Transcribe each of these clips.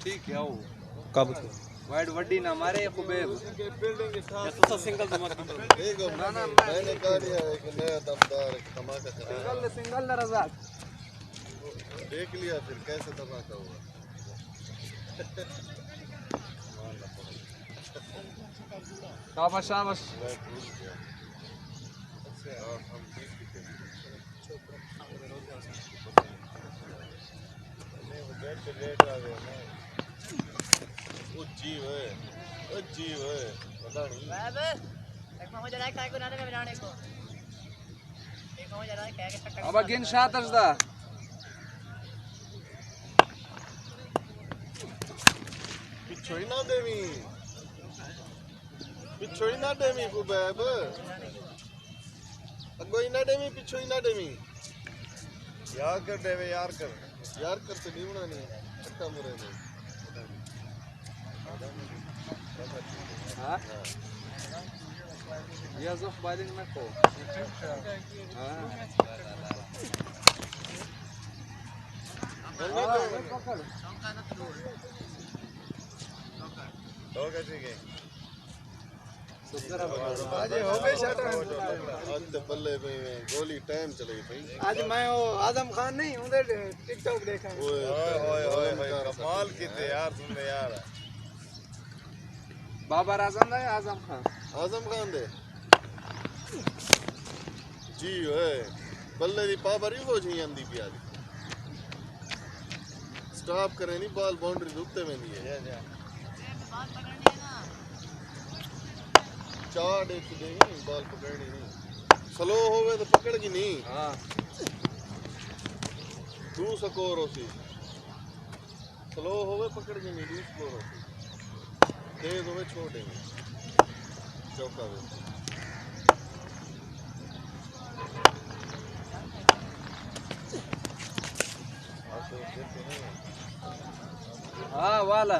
ठीक है आओ कब वाइड वड्डी ना मारे खुबेब या तो सिंगल तो मत देखो ना ना मैंने कहा दिया एक नया दमदार एक धमाका चला सिंगल ना रजाक देख लिया फिर कैसे धमाका हुआ शाबाश शाबाश मैं भूल गया अच्छा हम ठीक थे नहीं वो बैठ के लेट आ गए ना वो जीव है पता नहीं अब गिन शातर्स दा पिछोड़ी ना देवी खुबैब अगोई ना देवी पिछोड़ी ना देवी यार कर देवे यार कर से नहीं होना नहीं अच्छा मुरे में हाँ ये ज़फ बालिंग में को हाँ तो कैसे गए आज हो गए शट आज तो बल्ले पे गोली टाइम चलेगी भाई आज मैं वो आजम खान नहीं उधर टिकटॉक देखा ओए कमाल की थे यार तुमने यार बाबर आजम है आजम खान दे जी ओए बल्ले दी पावर ही हो जी आंदी प्यारी स्टॉप करे नहीं बॉल बाउंड्री रुकते में नहीं है चार एक नहीं बॉल पकड़नी नहीं स्लो होवे तो पकड़गी नहीं हाँ दू स्कोर होसी स्लो होवे पकड़गी नहीं दू स्कोर होसी तेज होवे छोड़ेंगे चौका वे हाँ वाला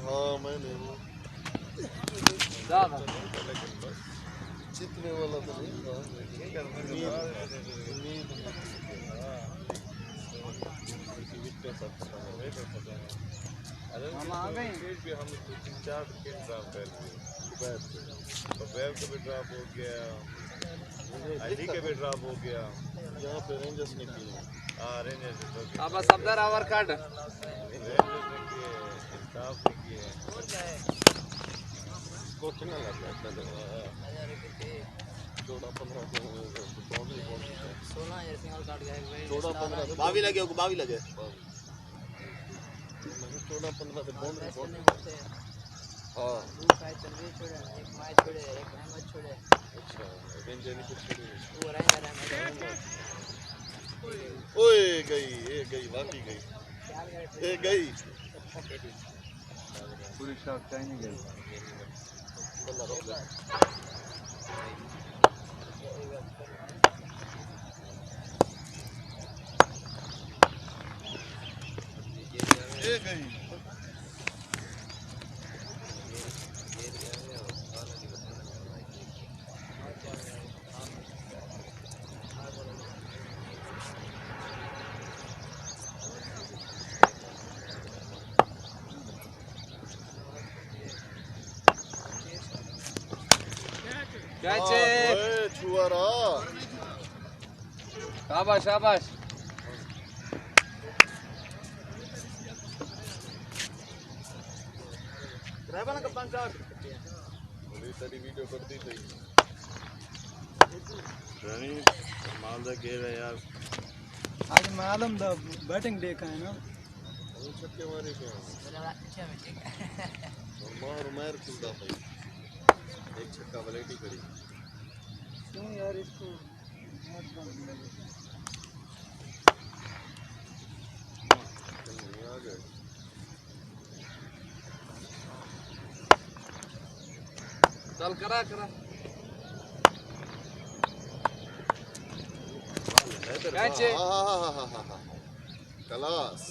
हाँ मैंने वो दादा चितने वाला तो नहीं था उम्मीद हम आ गए हम 3-4 विकेट ड्रॉप कर दिए तो बैल का भी ड्रॉप हो गया आईडी का भी ड्रॉप हो गया यहाँ पे रेंजर्स ने किए रेंजर्स तो अब सफदर आवर कार्ड रेंजर्स ने किए स्टाफ ने किए कोचिंग लगा था 22 लगे 22 लगे 14-15 से बॉन्ड हाँ अच्छा रेंजर ने कुछ ओए गई वाकई गई पूरी शॉट चाहिए नहीं गई कैचे छुआरा शाबाश शाबाश ड्राइवर ना कप्तान साहब मेरी तेरी वीडियो कर दी थी रानी मालदा गेल है यार आज मालूम द बैटिंग डे का है ना हम छक्के मारे थे मार खुलता भाई एक छक्का वैरायटी करी क्यों यार इसको मत बंद आ गए चल करा कैचे क्लास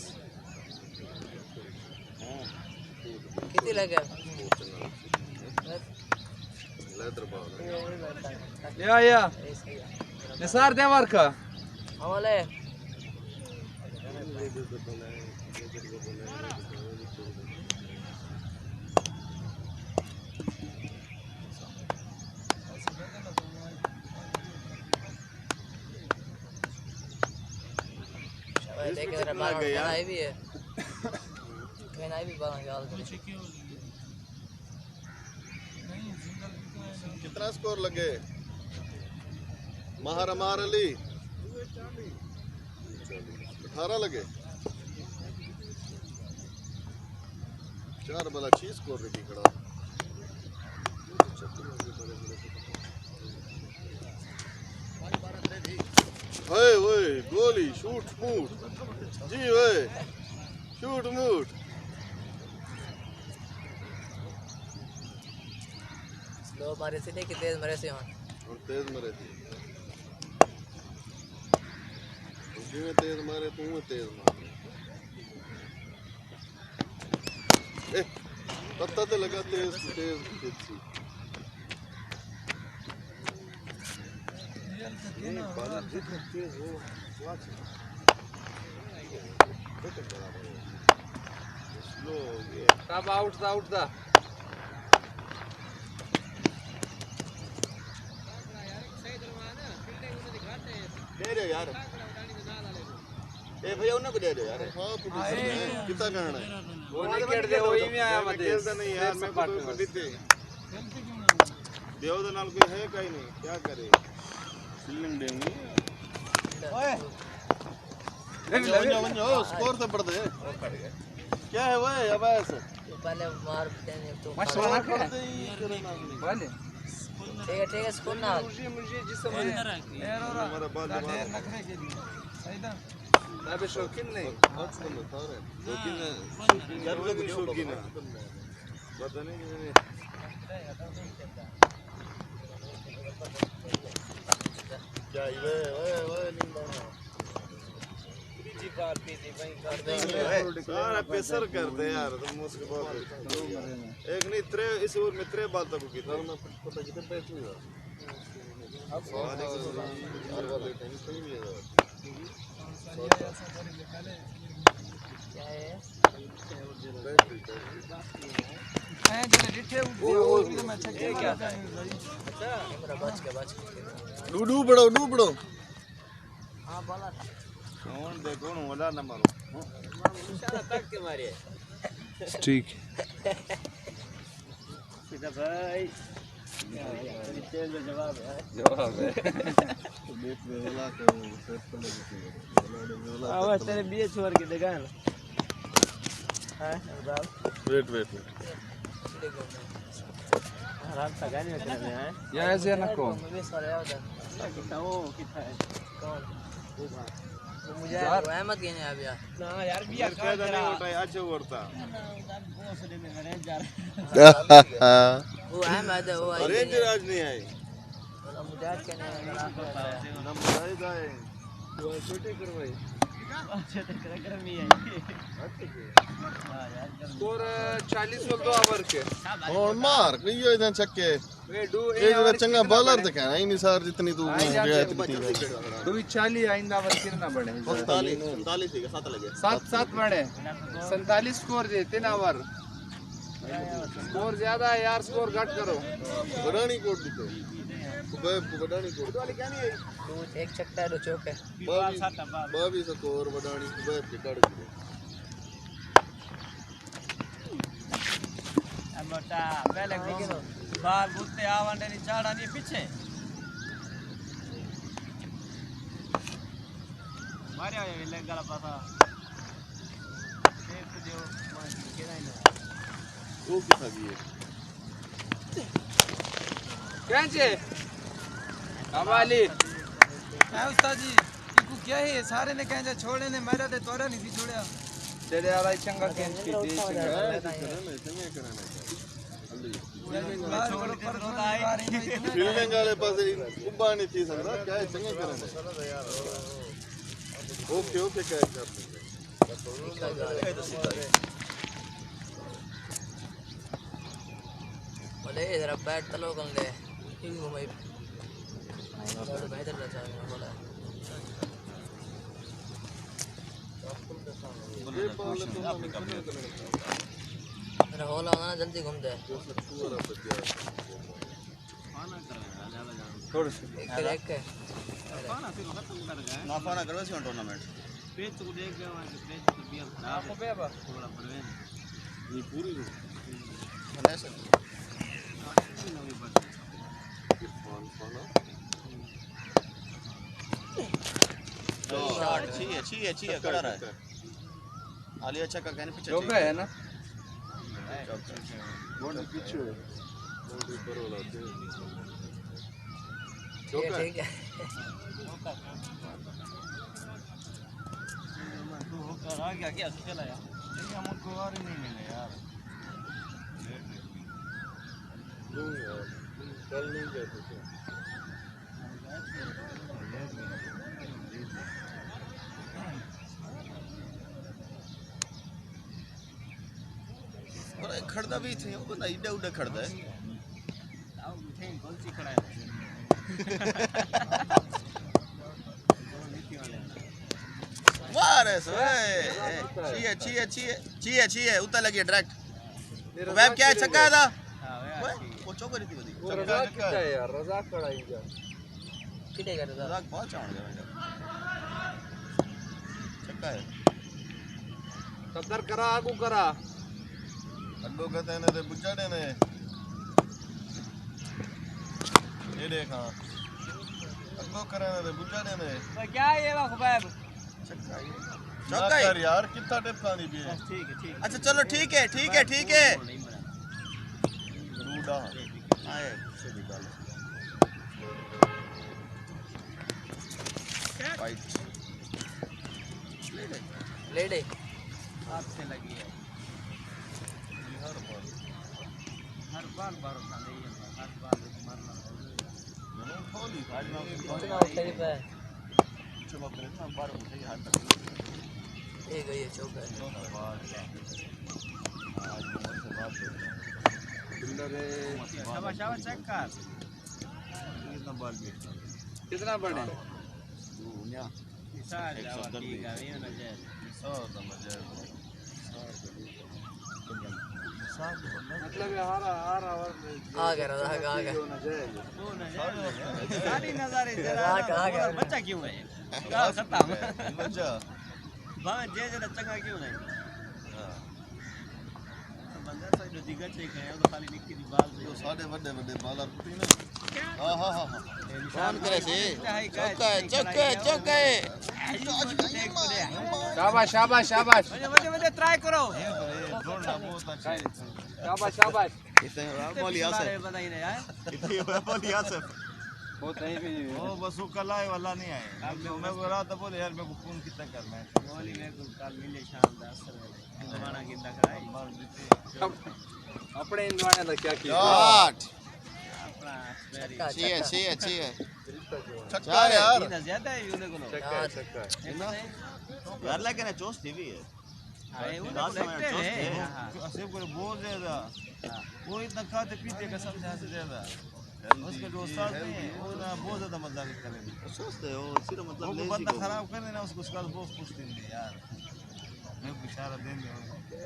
किती लगे लेदर बॉल या निसार देवर का हमारे देखे जरा बाहर बनाई भी है बनाई भी बाहर यार कितना स्कोर लगे महार अमार अली 18 लगे 4 बला 6 स्कोर रखी खड़ा ओए ओए गोली शूट मूट जी ओए शूट मूट दो मारे से नहीं कि तेज मारे से हन और तेज मारे थे जिਵੇਂ तेज मारे तू तेज मारे ए पत्ता तो लगा तेज तेज खींची ये बाला जितना तेज हो वाच स्लो ये कब आउट दा दे दो यार ए भैया उन्हें को दे दो यार हां प्रोड्यूसर ने कितना कहना है वो विकेट दे वही में आया मत खेलता नहीं यार मैं तो दीते देव दे नाल कोई है कहीं नहीं क्या करे फील्डिंग देंगे ओए वंजो स्कोर तो पड़ दे क्या है वो अब ऐसे पहले मार देने तो मशवरा पड़ कर दे बोले ठीक है स्कूल ना मुझे जिसम हमारा बात नखरे के लिए सही था अबे शौकीन नहीं लेकिन यार लोग शौकीन है पता नहीं किसने क्या ये ओए निंदा पीजी कार देंगे सारा प्रेशर करते यार तुम उसके बाद एक नहीं त्रे इस ओवर में त्रे बाल तक की था मैं पता कितने पैसे हुआ अब हर बार टेंशन नहीं लिया क्या है मैं जो डिठे वो मैं छक्के क्या मेरा बच के डूडू बड़ो हां बोला कौन देखो न वाला न मारो निशाना तक के मारे ठीक सीधा भाई तेज में जवाब है देख वेला तो सेट कर लगे आवाज तेरे बीए छोड़ के देगा हां वेट आराम से गाने में कर रहे हैं या ऐसे ना को मुझे सारे याद है कितना है कौन मुझे अहमद कहने आ गया ना यार बिया का नहीं उठा अच्छा उड़ता वो अहमद है वो रेंज राज नहीं आई मुझे आज कहने हम बताए जाए वो छोटे करवाई कर नहीं आई स्कोर 40 में 2 ओवर के और मार कहियो इधर छक्के वे डू ये जो चंगा बॉलर दिखा नहीं निसार जितनी तू गया डू 40 आइंदा ओवर कितना बढ़े 47 ही 7 लगे 7 बढ़े 47 स्कोर दे 3 ओवर स्कोर ज्यादा है यार स्कोर घट करो बड़ानी कोट दिखे बड़ानी कोट वाली क्या नहीं है तू एक छक्का है दो चौके बाबी स्कोर बड़ानी सुबह के कड़ दिए मोटा पहले बाहर घुसते आवांडे नहीं चाड़ा नहीं पीछे मारे आए लेग गला पासा देख तो जो मान के नहीं वो कितना दिए कैसे कमाली है उस्ताद जी इनको क्या है सारे ने कहे छोड़े ने मेरा ते तोरा नहीं छोड़या तेरे वाला चंगा कैच की थी फील्डिंग वाले पास उबा नहीं थी समझा क्या है चंगे करने ओके क्या बोले इधर बैट तलो कर ले ठीक है भाई और बेहतर रहता है बोला मेरा होला ना जल्दी घूम जाए थोड़ा सा एक नाफा ना करो इस टूर्नामेंट पेज को देख गया वहां से पेज तो बियर खराब है बेबा थोड़ा पड़वे ये पूरी बनैसे शॉट अच्छी है कड़ा रहा है आलिया अच्छा का कहने पीछे चौका है ना बोल पीछे बोल ऊपर वाला ठीक है तू होकर आ गया क्या चला यार नहीं हमको और ही नहीं मिले यार कल नहीं गए थे और खड़दा भी थे वो ना इडा उडा खड़दा है आओ उठे कौन सी खड़ा है वाह रे चाहिए उतना लगी डायरेक्ट वेब क्या है छक्का है था हां वो चौका रही थी बदी वो रज़ाक कितना है यार रज़ाक खड़ा ही जा कितने कर रहा रज़ाक बहुत चावल गया छक्का है कदर करा आगू करा अड्डो कहते हैं ने बुचाड़े ने ये देखा अड्डो करे ने बुचाड़े ने तो क्या है ये खुबैब छक्का चौका है यार कितना टिप खानी भी है ठीक है अच्छा चलो ठीक है रूडा आए सीधी बाल वाइट ले ले हाथ से लगी है हर बार भरोसा नहीं है हर बार मरना मैंने खोली कितना सही पे चुमा करे ना बार उठे हाथ तक एक गई है चौका है शाबाश शाबाश चेक कर कितना बाल बेच कितना बड़े विशाल जावा ठीक है ये ना जाए मतलब ये हारा आ गया रज़ाक आ गया ना जाएगा वो ना जाए सारी नजारे जरा आ गया बच्चा क्यों है का खत्म बच्चा भाई जे जरा चंगा क्यों नहीं बंदा तो जो दिगा चेक है तो खाली निक्की दी बाल तो साढ़े बड़े बाल और कुटी ने कौन करे से चौका है शाबाश वजे ट्राई करो दौड़ना बहुत अच्छा है शाबाश इतने बोली आसे बताई नहीं यार इतनी बोली आसे वो कहीं भी नहीं ओ बस वो कल आए वाला नहीं आए मैं को रात बोले यार मेरे को फोन कितना करना है गोली में को कल मिले शाम 10 बजे जमाना गिंदा कराई मार देते अपने इन्वाने का क्या किया शॉट अपना वेरी चाहिए छक्का यार इतना ज्यादा है यूने को चक्का है यार लेकिन है जोश टीवी है हां उन्हें देखते हैं सेब को बहुत ज्यादा वो इतना खाते पीते का समझा से ज्यादा उसके जो उस्ताद नहीं है वो ना बहुत ज्यादा मजाक करेंगे सोचते हो सिर्फ वो मतलब बंदा खराब करने ना उसको उसका बहुत खुश देंगे यार मैं इशारा देंगे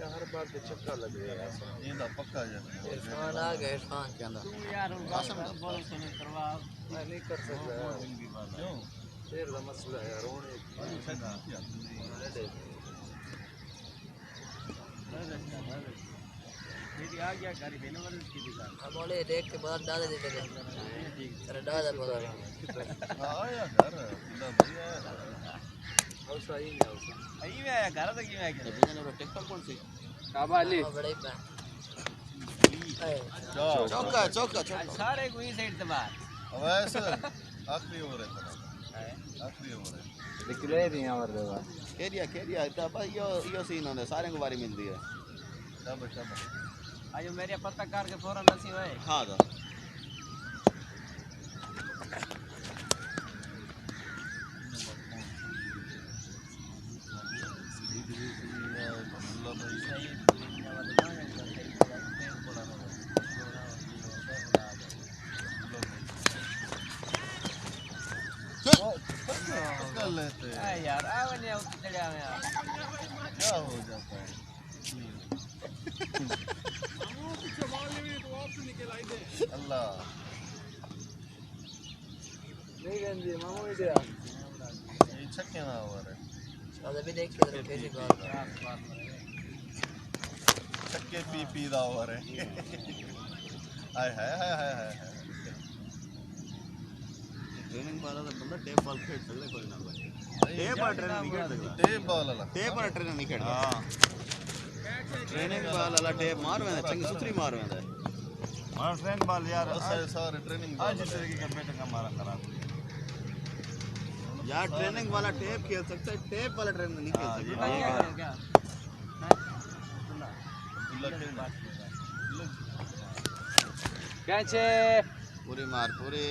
हर बार पे चक्का लगेगा ये तो पक्का है इरफान आ गया इरफान के अंदर तू यार उनका बॉल सुने करवा मैं नहीं कर सकता क्यों शेर का मसला है रोने मेरी आ गया गाड़ी देने वाले की दुकान अब बोले देख के बाद डाल देते थे तेरा डाल दे बोला हां यार घर इतना बढ़िया है हौसा ही नहीं हौसा आई में आया घर तक क्यों आया बिजन और टेक्टर कौन सी शाबाली बड़े पे चौका सारे को ही साइड से बाहर अब ऐसे आखिरी ओवर है आखिरी ओवर है निकले नहीं और देवा केरिया तब यो सीन होने सारे को बारी मिलती है शाबाश आज मेरे पत्रकार के फौरन नसीब है हाँ तो कर लेते हैं। यार आवे नहीं उठ चढ़ा में यार क्या हो जाता है? अल्लाह नहीं गंजी मामू इधर ये छक्के ना हो रहे अब अभी देख के कैसे गॉल छक्के पी दा हो रहे हाय हाय हाय हाय हाय ट्रेनिंग वाला तो बंदा टेप बॉल खेल सकता कोई ना कोई टेप पर ट्रेनिंग नहीं खेल सकता टेप बॉल वाला टेप पर ट्रेनिंग नहीं खेलता हां ट्रेनिंग बॉल वाला टेप मार वेंदा चंगी सुथरी मार वेंदा मार ट्रेनिंग बॉल यार सारे ट्रेनिंग आज इस तरीके का बेटे का मारा खराब यार ट्रेनिंग वाला टेप खेल सकता है टेप वाला ट्रेनिंग नहीं खेल सकता क्या कैचे पूरी मार पूरी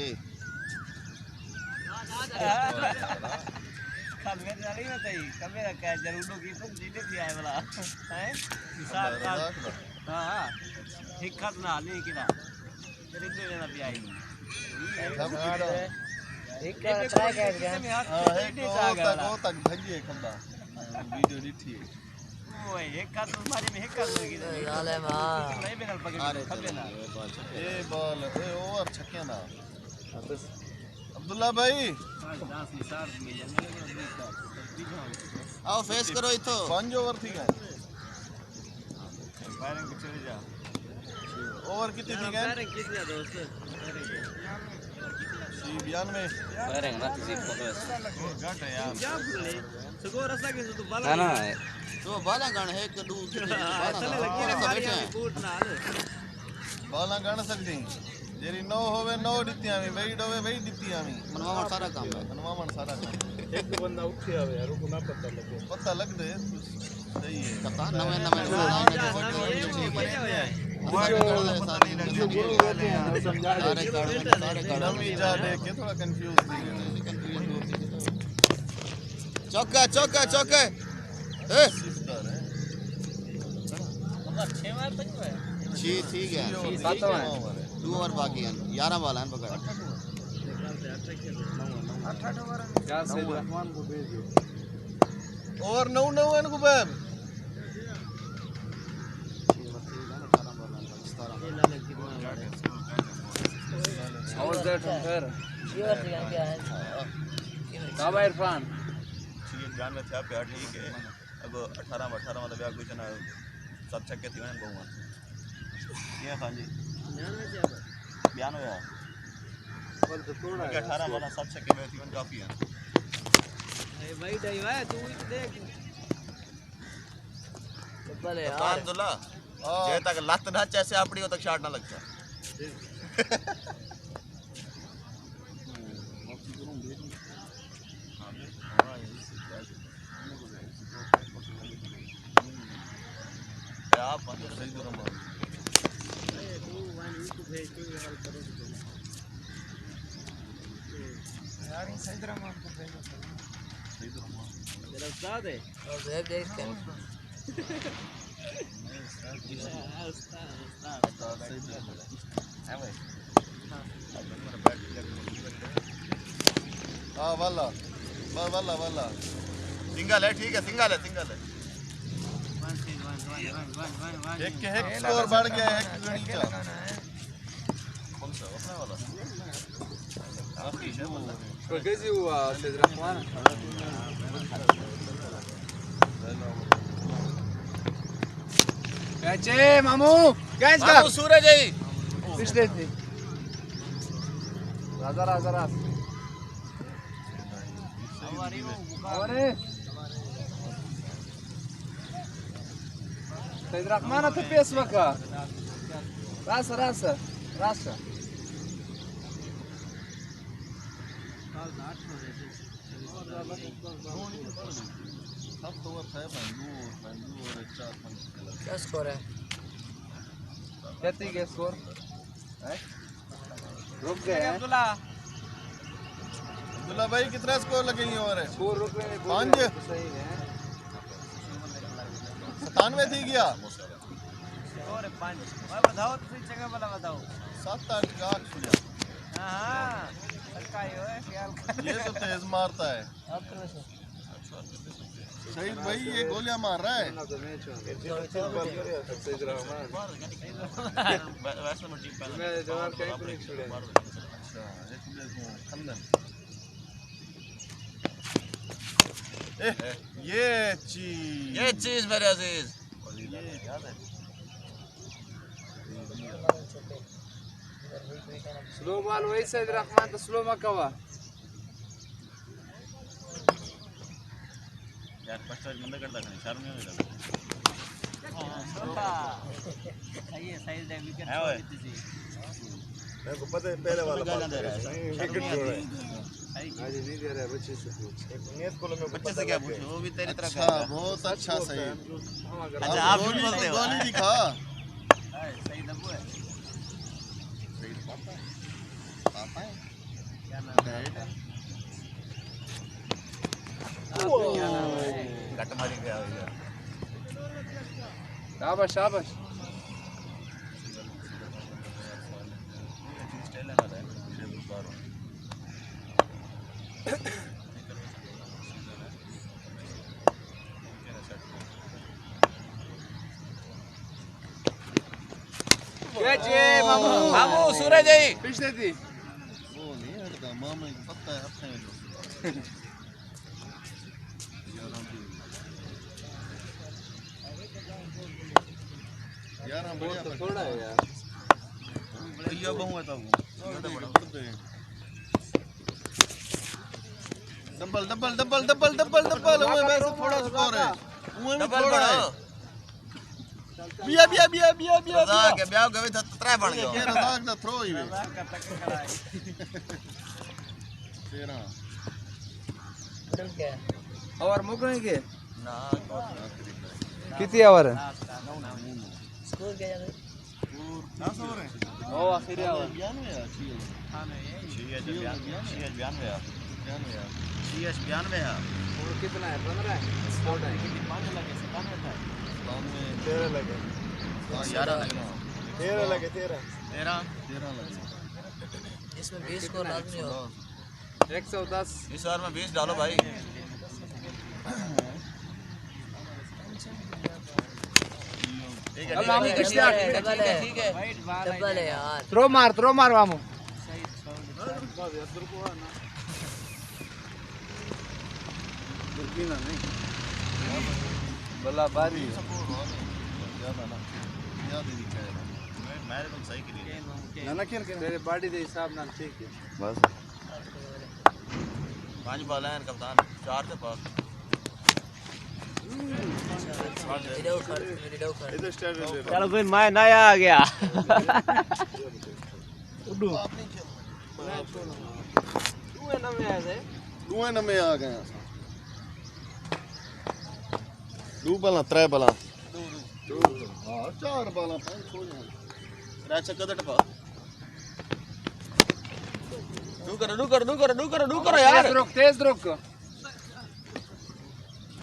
कमे जाली में तई कमे का जरूर की तुम जीते थी आए वाला हैं हिसाब का हां एक खत ना नहीं किना तेरे को लेना भी आई एक का ट्राई कर गया वो तक भजिए खंदा वीडियो डिठी ओए एक खत तुम्हारी में एक खत लगी डाले मां नहीं बिना पकड़ खबे ना ये बॉल ए ओवर छक्के ना अब्दुल्ला भाई आओ फेस करो इतो 5 ओवर थी गए फायरिंग पे चले जा ओवर कितनी थी गए फायरिंग कितना दोस्त 92 फायरिंग ना किसी पकड़ घट यार क्या बोले सगो रसा के तो बाला ना तो बाला गण है एक दू चले लगी रे मारी कूट नाल बाला गण सकती जेरी 9 होवे 9 दित्तियां में वेट होवे वेट दित्तियां में मनवा सारा काम है मनवामन सारा काम एक बंदा उठे आवे यार को ना पता लग लगे दे सही है कप्तान नवे नवी जा दे के थोड़ा कंफ्यूज थी चौका चौका चौका ए छह मार तक है छी ठीक है 7 2 ओवर बाकी है 11 बॉल है पकड़ 8 ओवर क्या सैयद रहमान को भेजो और 9 इनको बैब हाउ इज दैट फिर श्योर से क्या है काबा इरफान ठीक जान में था पे ठीक है अब 18 वाला ब्याह कुछ ना सब छक्के थी मैंने बहुमा ये खान जी 92 यार पर तो थोड़ा 18 वाला सब छक्के में थी मैंने काफी है भाई डाई भाई तू देख भले यार अब्दुल्ला जे तक लत ना जैसे अपनी तक शॉट ना लगता आप सही दूर में यार सही तरह मार को भेजो तेरा उस्ताद है और देख देख के हां वाला सिंगल है ठीक है सिंगल है एक के एक स्कोर बढ़ गया है एक नीचे कौन सा अपना वाला काफी है मतलब तो कैसे हुआ सैयद रहमान कैचे मामू कैच का सूरज है पिछले थी राजा अरे सैयद रहमान तो पेस वका रास सब तो वो है बंदू और 4-5 क्या स्कोर है कितनी के स्कोर है रुक गए हैं अब्दुल्ला भाई कितना स्कोर लगेंगे और है स्कोर रुक गए 5 सही है 97 थी गया और 5 और बताओ तुम जगह वाला बताओ 7-8 हो जा हां हल्का ही हो ख्याल कर। ये तो तेज मारता है आप करो सर। शहीद भाई, ये गोलियां मार रहा है। वैसे में टीम पहले मैं जवाब कहीं को नहीं छोड़े। अच्छा, एक देखो खंदन। ये चीज मेरे अजीज याद है। स्लो बॉल वही सैद रहमान तो स्लो मकवा यार फर्स्ट टाइम बंद करता है शर्म नहीं होता छोटा सही है, सही है, विकेट है ओए। छोड़ दी थी। मेरे को पता है पहले वाला गाना दे रहा है विकेट छोड़ रहा है। आज नहीं दे रहा है बच्चे से पूछ। नियत को मैं बच्चे से क्या पूछो, वो भी तेरी तरह अच्छा, का है। बहुत अच्छा सही। अच्छा आप झूठ बोलते हो। गोली दिखा। सही दबू है। पापा है। क्या नाम है? कट मारी गया भैया। शाबाश शाबाश। मामू सूरज जी पिछले थी वो नहीं हटता, मामा को पता है अपने में। यार हम बढ़िया तो थोड़ा है यार। भैया बहु है तो double double double double double double हुए वैसे थोड़ा स्कोर है। हुए भी डबल थोड़ा है। बढ़ो बिया बिया बिया बिया बिया रज़ाक के ब्याह के भी त्रै बन ये गयो। रज़ाक दा थ्रो ही वे। का तक कराई। 13 टोटल क्या है? और मुकने के ना कितनी ओवर है? स्कोर क्या जाने? ना सो रहे ओ आखिरी ओवर 92 है। हाँ मैं यही। CS 92 है। 92 है। CS 92 है। और कितना है? 15 है? 14 है? कितनी पानी लगे से पानी था। 13 लगे। 11 लगे। 13 लगे 13 13 लगे। इसमें 20 स्कोर लाजमी हो। 110 इस बार में 20 डालो भाई। ठीक है अब मामू ठीक है, किससे ठीक है, आगे? डबल है, ठीक है। वाइट बाल डबल है यार। थ्रो मार मामू। सही छोड़ बल्ला बारी ज्यादा ना याद ही दिखा है। मैं तुम सही के लिए ना ना खेल तेरे बॉडी दे हिसाब ना ठीक है। बस 5 बॉल हैं कप्तान, 4 से पास। वीडियो उखाड़। इधर स्टैंड दे दो। चलो फिर मैं नया आ गया। दूए नमे आ गए हैं। दू बला त्रै बला हां 4 बला 5 हो जाए। रैच कदट पा। डू करो यार। तेज रुक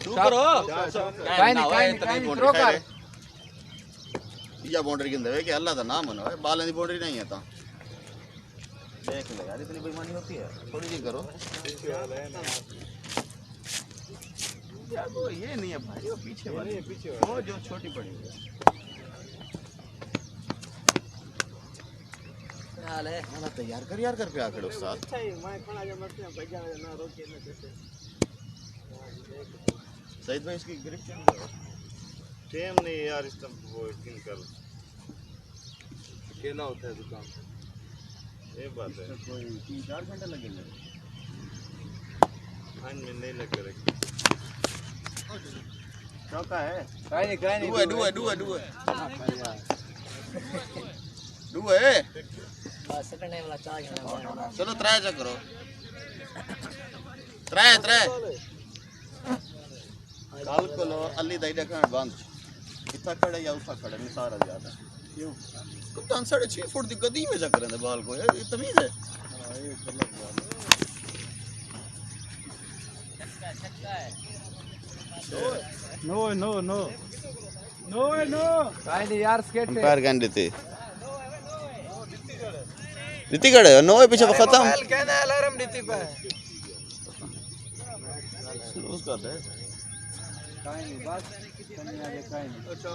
डू करो। काई नहीं थ्रो कर। या बाउंड्री किंदे वे कि अल्लाह दा नाम है, बालें दी बाउंड्री नहीं है ता। देख ले यार, इतनी बेईमानी होती है, थोड़ी सी करो। यार वो ये नहीं है भाई, वो पीछे वाली वो जो छोटी पड़ी है। क्या हाल है? माना तैयार कर पे आखिर उस्ताद। सईद भाई इसकी ग्रिप चेंज करो। टेम नहीं यार इस टाइम वो किन कर अकेला होता है दुकान पे। ये बात है। कोई 3-4 घंटे लगेंगे। आज में नहीं लग रहा। चौका है। काई नहीं डू है। बस सेकंड टाइम वाला चार्ज है। चलो ट्राई चेक करो। ट्राई काल को लो अली दाई देखा बंद इतना खड़े या उठा खड़े नहीं सारा ज्यादा क्यों कप्तान 6.5 फुट दी गदी में चक रहे बाल को यार, ये तमीज है। हां ये गलत बात काई नहीं यार स्केट अंपायर कहन देते रीति कड़े नो है पीछे खत्म मोबाइल कहना अलार्म रीति पे उसका है काई नहीं बस कन्या दे काई नहीं अच्छा